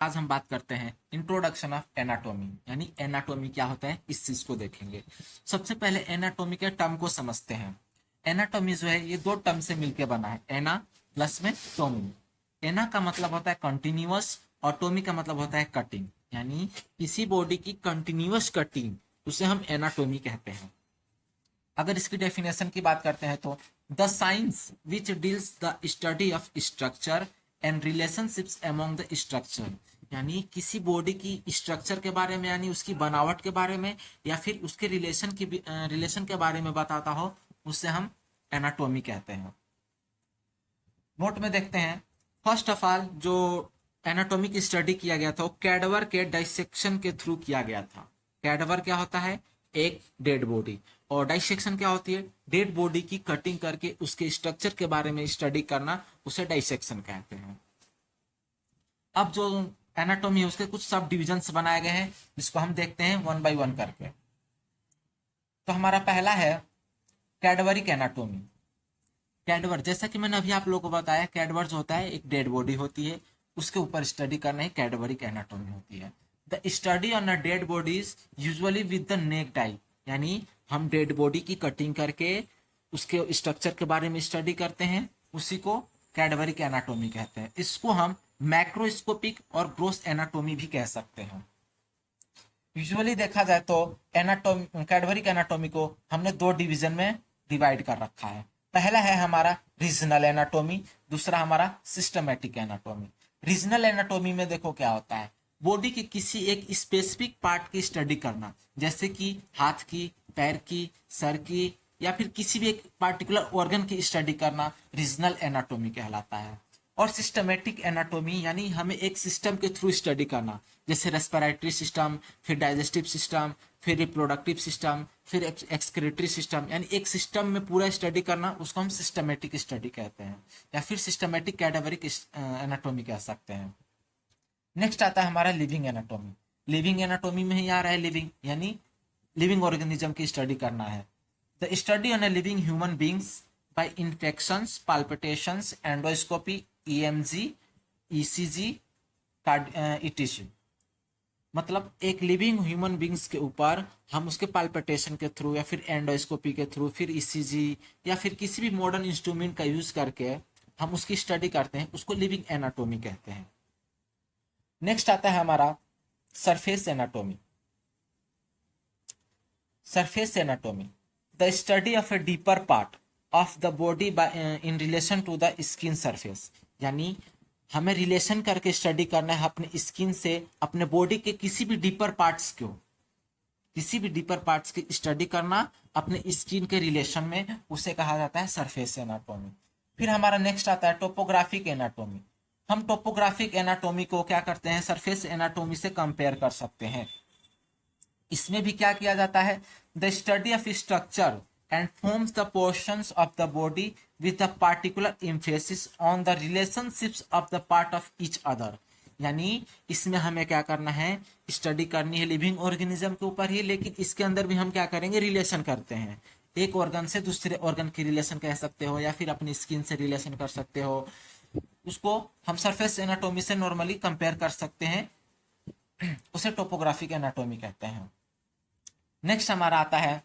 आज हम बात करते हैं इंट्रोडक्शन ऑफ एनाटॉमी, यानी एनाटॉमी क्या होता है इस चीज को देखेंगे। सबसे पहले एनाटॉमी के टर्म को समझते हैं। एनाटॉमी जो है ये दो टर्म से मिलकर बना है, एना प्लस में टोमी। एना का मतलब होता है कंटिन्यूअस और टोमी का मतलब होता है कटिंग, यानी किसी बॉडी की कंटिन्यूअस कटिंग उसे हम एनाटॉमी कहते हैं। अगर इसकी डेफिनेशन की बात करते हैं तो the science which deals the study of structure and relationships among the structure, यानी किसी बॉडी की स्ट्रक्चर के बारे में, यानी उसकी बनावट के बारे में या फिर उसके रिलेशन के बारे में बताता हो, उसे हम एनाटॉमी कहते हैं। नोट में देखते हैं, फर्स्ट ऑफ ऑल जो एनाटॉमी की स्टडी किया गया था वो कैडवर के डाइसेक्शन के थ्रू किया गया था। कैडवर क्या होता है? एक डेड बॉडी। और डाइसेक्शन क्या होती है? डेड बॉडी की कटिंग करके उसके स्ट्रक्चर के बारे में स्टडी करना, उसे डाइसेक्शन कहते हैं। अब जो एनाटॉमी है उसके कुछ सब डिविजन्स बनाए गए हैं, जिसको हम देखते हैं वन बाय वन करके। तो हमारा पहला है कैडवरिक एनाटॉमी। कैडवर, जैसा कि मैंने अभी आप लोगों को बताया, कैडवर जो होता है एक डेड बॉडी होती है, उसके ऊपर स्टडी करना ही कैडवरिक एनाटॉमी होती है। The study on a dead bodies usually with the naked eye, यानी हम डेड बॉडी की कटिंग करके उसके स्ट्रक्चर के बारे में स्टडी करते हैं, उसी को कैडवरिक एनाटॉमी कहते हैं। इसको हम मैक्रोस्कोपिक और ग्रोस एनाटॉमी भी कह सकते हैं। यूजुअली देखा जाए तो एनाटॉमी, कैडवरिक एनाटॉमी को हमने दो डिवीजन में डिवाइड कर रखा है। पहला है हमारा रीजनल एनाटॉमी, दूसरा हमारा सिस्टमेटिक एनाटॉमी। रीजनल एनाटॉमी में देखो क्या होता है, बॉडी के किसी एक स्पेसिफिक पार्ट की स्टडी करना, जैसे कि हाथ की, पैर की, सर की, या फिर किसी भी एक पार्टिकुलर ऑर्गन की स्टडी करना रीजनल एनाटॉमी कहलाता है। और सिस्टमेटिक एनाटॉमी यानी हमें एक सिस्टम के थ्रू स्टडी करना, जैसे रेस्पिरेटरी सिस्टम, फिर डाइजेस्टिव सिस्टम, फिर रिप्रोडक्टिव सिस्टम, फिर एक्सक्रीटरी सिस्टम, यानी एक सिस्टम में पूरा स्टडी करना, उसको हम सिस्टमेटिक स्टडी कहते हैं, या फिर सिस्टमेटिक कैडावरिक एनाटॉमी कह सकते हैं। नेक्स्ट आता है हमारा लिविंग एनाटॉमी। लिविंग एनाटॉमी में ही आ रहा है लिविंग, यानी लिविंग ऑर्गेनिज्म की स्टडी करना है। The study on a living human beings by infections, palpitations, endoscopy, EMG, ECG, ETC. मतलब एक लिविंग ह्यूमन बींग्स के ऊपर हम उसके पाल्पिटेशन के थ्रू या फिर एंडोस्कोपी के थ्रू, फिर ईसीजी या फिर किसी भी मॉडर्न इंस्ट्रूमेंट का यूज करके हम उसकी स्टडी करते हैं, उसको लिविंग एनाटॉमी कहते हैं। नेक्स्ट आता है हमारा surface anatomy. Surface anatomy, the study of a deeper part of the body in relation to the skin surface, यानी हमें रिलेशन करके स्टडी करना है अपने स्किन से, अपने बॉडी के किसी भी डीपर पार्ट्स को, किसी भी डीपर पार्ट्स की स्टडी करना अपने स्किन के रिलेशन में, उसे कहा जाता है सरफेस एनाटॉमी। फिर हमारा नेक्स्ट आता है टोपोग्राफिक एनाटॉमी। हम टोपोग्राफिक एनाटॉमी को क्या करते हैं, सरफेस एनाटॉमी से कंपेयर कर सकते हैं। इसमें भी क्या किया जाता है, the study of structure and forms the portions of the body with the particular emphasis on the relationships of the part of each other, यानी इसमें हमें क्या करना है, स्टडी करनी है लिविंग ऑर्गेनिज्म के ऊपर ही, लेकिन इसके अंदर भी हम क्या करेंगे, रिलेशन करते हैं। एक ऑर्गन से दूसरे ऑर्गन की रिलेशन कह सकते हो, या फिर अपनी स्किन से रिलेशन कर सकते हो, उसको हम सरफेस एनाटॉमी से नॉर्मली कंपेयर कर सकते हैं, उसे टोपोग्राफिक एनाटॉमी कहते हैं। नेक्स्ट हमारा आता है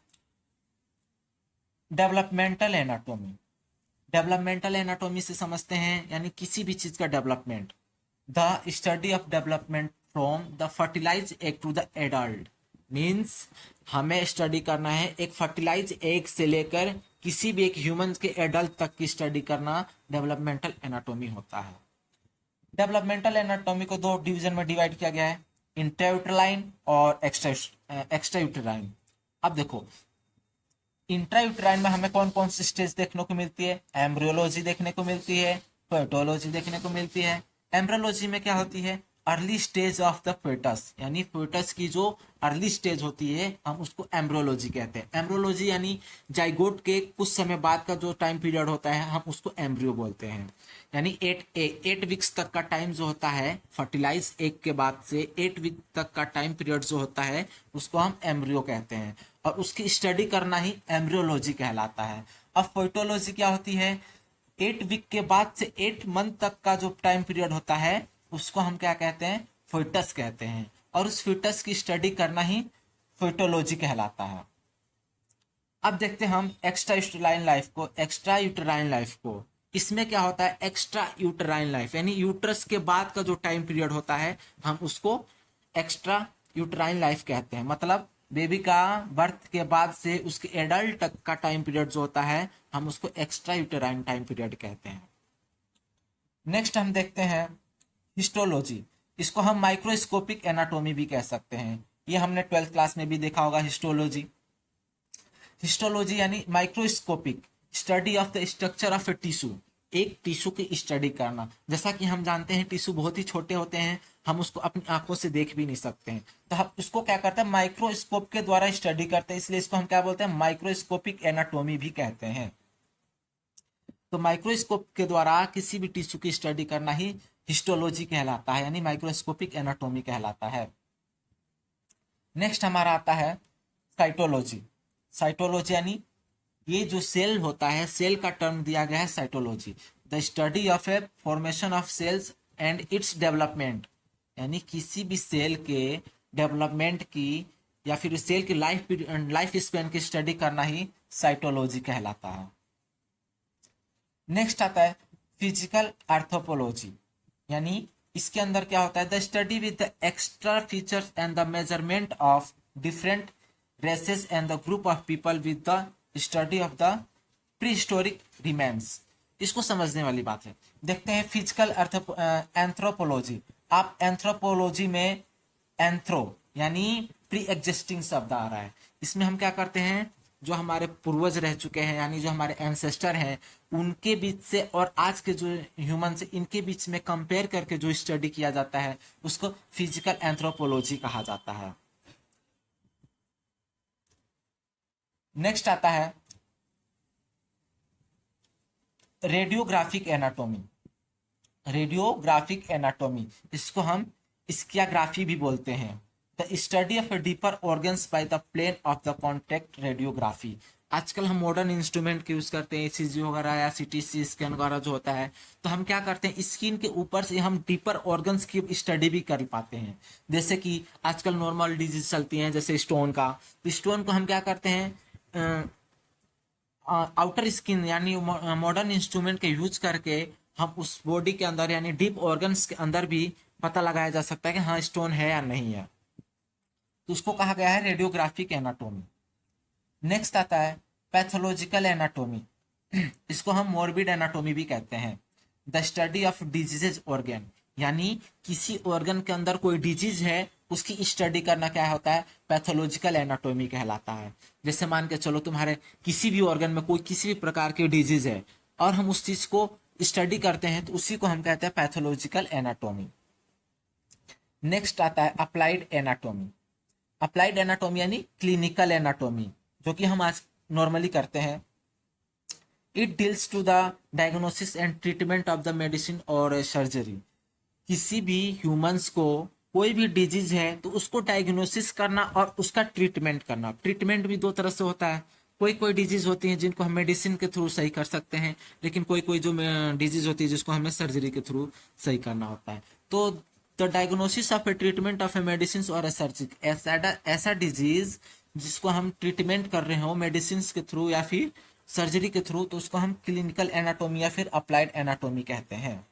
डेवलपमेंटल एनाटॉमी। डेवलपमेंटल एनाटॉमी से समझते हैं, यानी किसी भी चीज का development, the study of development from the fertilize egg to the adult, means हमें स्टडी करना है एक फर्टिलाइज एग से लेकर किसी भी एक ह्यूमन के एडल्ट तक की स्टडी करना डेवलपमेंटल एनाटॉमी होता है। डेवलपमेंटल एनाटॉमी को दो डिवीजन में डिवाइड किया गया है, इंट्रायूटेराइन और एक्स्ट्रायूटेराइन। अब देखो, इंट्रायूटेराइन में हमें कौन कौन सी स्टेज देखने को मिलती है, एम्ब्रियोलॉजी देखने को मिलती है, फेटोलॉजी देखने को मिलती है। एम्ब्रियोलॉजी में क्या होती है, early stage of the fetus, यानी फेटस की जो अर्ली स्टेज होती है हम उसको एम्ब्रियोलॉजी कहते हैं। एम्ब्रियोलॉजी यानी जाइगोट के कुछ समय बाद का जो टाइम पीरियड होता है हम उसको एम्ब्रियो बोलते हैं, यानी 8 वीक्स तक का टाइम जो होता है फर्टिलाइज एग के बाद से 8 वीक तक का टाइम पीरियड जो होता है उसको हम एम्ब्रियो कहते हैं, और उसकी स्टडी करना ही एम्ब्रियोलॉजी कहलाता है। अब फेटोलॉजी क्या होती है, 8 वीक के बाद से 8 मंथ तक का जो टाइम पीरियड होता है उसको हम क्या कहते हैं, फोइटस कहते हैं, और उस फोइटस की स्टडी करना ही फोइटोलॉजी कहलाता है। अब देखते हैं हम एक्स्ट्रा यूट्राइन लाइफ को। एक्स्ट्रा यूट्राइन लाइफ को, इसमें क्या होता है, एक्स्ट्रा यूट्राइन लाइफ यानी यूट्रस के बाद का जो टाइम पीरियड होता है हम उसको एक्स्ट्रा यूट्राइन लाइफ कहते हैं। मतलब बेबी का बर्थ के बाद से उसके एडल्ट तक का टाइम पीरियड जो होता है हम उसको एक्स्ट्रा यूट्राइन टाइम पीरियड कहते हैं। नेक्स्ट हम देखते हैं हिस्टोलॉजी। इसको हम माइक्रोस्कोपिक एनाटोमी भी कह सकते हैं। ये हमने 12th क्लास में भी देखा होगा हिस्टोलॉजी। हिस्टोलॉजी यानी microscopic study of the structure of a tissue, एक टिश्यू की स्टडी करना। जैसा कि हम जानते हैं टिश्यू बहुत ही छोटे होते हैं, हम उसको अपनी आंखों से देख भी नहीं सकते हैं, तो हम उसको क्या करते हैं, माइक्रोस्कोप के द्वारा स्टडी करते हैं, इसलिए इसको हम क्या बोलते हैं, माइक्रोस्कोपिक एनाटोमी भी कहते हैं। तो माइक्रोस्कोप के द्वारा किसी भी टिश्यू की स्टडी करना ही हिस्टोलॉजी कहलाता है, यानी माइक्रोस्कोपिक एनाटोमी कहलाता है। नेक्स्ट हमारा आता है साइटोलॉजी। साइटोलॉजी यानी ये जो सेल होता है, सेल का टर्म दिया गया है cytology, the study of a formation of cells and its development, यानी किसी भी सेल के डेवलपमेंट की या फिर सेल की लाइफ स्पेन की स्टडी करना ही साइटोलॉजी कहलाता है। नेक्स्ट आता है फिजिकल एंथ्रोपोलॉजी, यानी इसके अंदर क्या होता है, the study with the extra features and the measurement of different races and the group of people with the study of the prehistoric remains. इसको समझने वाली बात है। देखते हैं फिजिकल एंथ्रोपोलॉजी। आप एंथ्रोपोलॉजी में एंथ्रो यानी प्री एग्जिस्टिंग शब्द आ रहा है। इसमें हम क्या करते हैं, जो हमारे पूर्वज रह चुके हैं यानी जो हमारे एंसेस्टर हैं उनके बीच से और आज के जो ह्यूमन से इनके बीच में कंपेयर करके जो स्टडी किया जाता है उसको फिजिकल एंथ्रोपोलॉजी कहा जाता है। नेक्स्ट आता है रेडियोग्राफिक एनाटोमी। रेडियोग्राफिक एनाटोमी, इसको हम स्कियाग्राफी भी बोलते हैं। The study of deeper organs by the plane of the contact radiography. आजकल हम मॉडर्न इंस्ट्रूमेंट का यूज करते हैं, ईसीजी वगैरह या सीटीसी स्कैन वगैरह जो होता है, तो हम क्या करते हैं, स्किन के ऊपर से हम डीपर ऑर्गन्स की स्टडी भी कर पाते हैं। जैसे कि आजकल नॉर्मल डिजीज चलती हैं जैसे स्टोन का, तो स्टोन को हम क्या करते हैं, आउटर स्किन यानी मॉडर्न इंस्ट्रूमेंट के यूज करके हम उस बॉडी के अंदर यानी डीप ऑर्गन्स के अंदर भी पता लगाया जा सकता है कि हाँ स्टोन है या नहीं है, तो उसको कहा गया है रेडियोग्राफिक एनाटोमी। नेक्स्ट आता है पैथोलॉजिकल एनाटोमी। इसको हम मॉर्बिड एनाटोमी भी कहते हैं। The study of diseases organ, यानी किसी ऑर्गन के अंदर कोई डिजीज है उसकी स्टडी करना क्या होता है, पैथोलॉजिकल एनाटोमी कहलाता है। जैसे मान के चलो तुम्हारे किसी भी ऑर्गन में कोई किसी भी प्रकार की डिजीज है और हम उस चीज को स्टडी करते हैं तो उसी को हम कहते हैं पैथोलॉजिकल एनाटोमी। नेक्स्ट आता है अप्लाइड एनाटोमी। अप्लाइड एनाटोमी यानी क्लिनिकल एनाटोमी, जो कि हम आज नॉर्मली करते हैं। It deals to the diagnosis and treatment of the medicine और सर्जरी। किसी भी ह्यूमंस को कोई भी डिजीज है तो उसको डायग्नोसिस करना और उसका ट्रीटमेंट करना। ट्रीटमेंट भी दो तरह से होता है, कोई कोई डिजीज होती है जिनको हम मेडिसिन के थ्रू सही कर सकते हैं, लेकिन कोई कोई जो डिजीज होती है जिसको हमें सर्जरी के थ्रू सही करना होता है। तो the diagnosis of A treatment of a medicine और ए सर्जरी, ऐसा डिजीज जिसको हम ट्रीटमेंट कर रहे हो मेडिसिन के थ्रू या फिर सर्जरी के थ्रू, तो उसको हम क्लिनिकल एनाटोमी या फिर अप्लाइड एनाटोमी कहते हैं।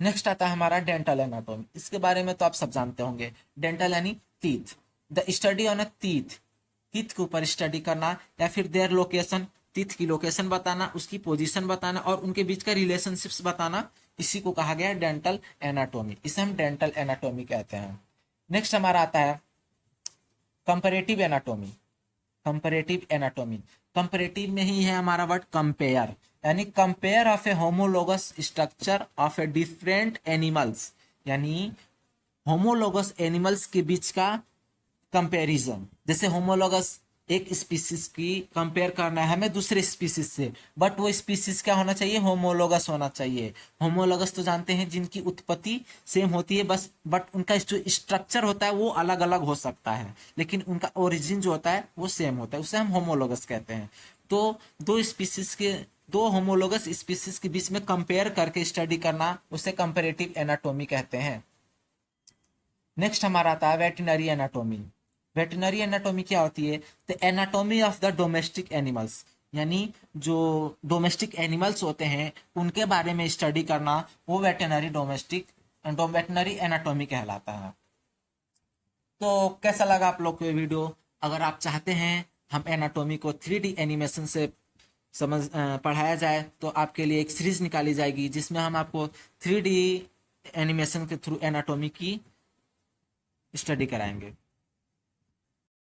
नेक्स्ट आता है हमारा डेंटल एनाटोमी। इसके बारे में तो आप सब जानते होंगे, डेंटल यानी teeth. The study on a teeth, teeth के ऊपर स्टडी करना या फिर देयर लोकेशन, टीथ की लोकेशन बताना, उसकी पोजीशन बताना और उनके बीच का रिलेशनशिप्स बताना, इसी को कहा गया है डेंटल एनाटोमी। इसे हम डेंटल एनाटोमी कहते हैं। नेक्स्ट हमारा आता है comparative anatomy. Comparative anatomy, comparative में ही है हमारा वर्ड कंपेयर, यानी compare of A homologous structure of a different animals, यानी होमोलोगस एनिमल्स के बीच का कंपैरिजन। जैसे होमोलोगस एक स्पीसीज की कंपेयर करना है हमें दूसरे स्पीसीज से, बट वो स्पीसीज क्या होना चाहिए, होमोलोगस होना चाहिए। होमोलोगस तो जानते हैं जिनकी उत्पत्ति सेम होती है बस, बट उनका जो स्ट्रक्चर होता है वो अलग अलग हो सकता है, लेकिन उनका ओरिजिन जो होता है वो सेम होता है, उसे हम होमोलोगस कहते हैं। तो दो होमोलोगस स्पीसीज के बीच में कंपेयर करके स्टडी करना उसे कंपैरेटिव एनाटोमी कहते हैं। नेक्स्ट हमारा आता है वेटरनरी एनाटोमी। वेटरनरी एनाटोमी क्या होती है? The anatomy of the domestic animals, यानी जो डोमेस्टिक एनिमल्स होते हैं उनके बारे में स्टडी करना, वो वेटरनरी एनाटोमी कहलाता है। तो कैसा लगा आप लोग को ये वीडियो? अगर आप चाहते हैं हम एनाटोमी को 3D एनिमेशन से पढ़ाया जाए तो आपके लिए एक सीरीज निकाली जाएगी जिसमें हम आपको 3D एनिमेशन के थ्रू एनाटोमी की स्टडी कराएंगे।